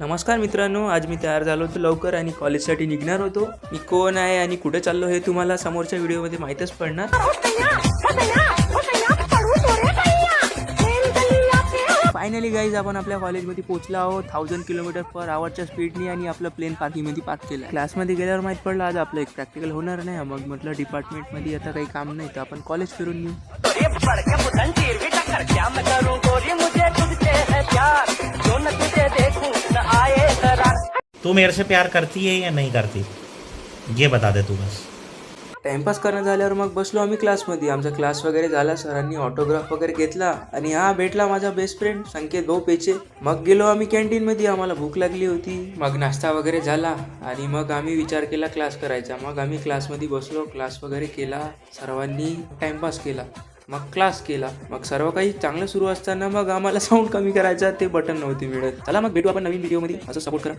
नमस्कार मित्रांनो, आज मी तयार झालो होतो लवकर आणि कॉलेजसाठी निघणार होतो. मी कोण आहे आणि कुठे चाललो हे तुम्हाला समोरच्या व्हिडिओमध्ये माहीतच पडणार. फायनली गाईज आपण आपल्या कॉलेजमध्ये पोहोचलो आहोत 1000 km/hच्या स्पीडनी आणि आपलं प्लेन पार्किंगमध्ये पार्क केलं. क्लासमध्ये गेल्यावर माहीत पडलं आज आपलं एक प्रॅक्टिकल होणार नाही. मग म्हटलं डिपार्टमेंटमध्ये आता काही काम नाही तर आपण कॉलेज फिरून येऊ. तू मेरे से प्यार करती है या नहीं करती, ये बता दे तू बस. टाइमपास करणं झाल्यावर मग बसलो आम्ही क्लासमध्ये. आमचा क्लास वगैरे झाला, सरांनी ऑटोग्राफ वगैरे घेतला आणि हा भेटला माझा बेस्ट फ्रेंड संकेत भाऊ पेचे. मग गेलो आम्ही कॅन्टीनमध्ये, आम्हाला भूक लागली होती. मग नाश्ता वगैरे झाला आणि मग आम्ही विचार केला क्लास करायचा. मग आम्ही क्लासमध्ये बसलो, क्लास वगैरे केला, सर्वांनी टाइमपास केला, मग क्लास केला. मग सर्व काही चांगलं सुरू असताना मग आम्हाला साऊंड कमी करायचा ते बटन नव्हते मिळत. चला मग भेटू आपण नवीन व्हिडिओमध्ये. असं सपोर्ट करा.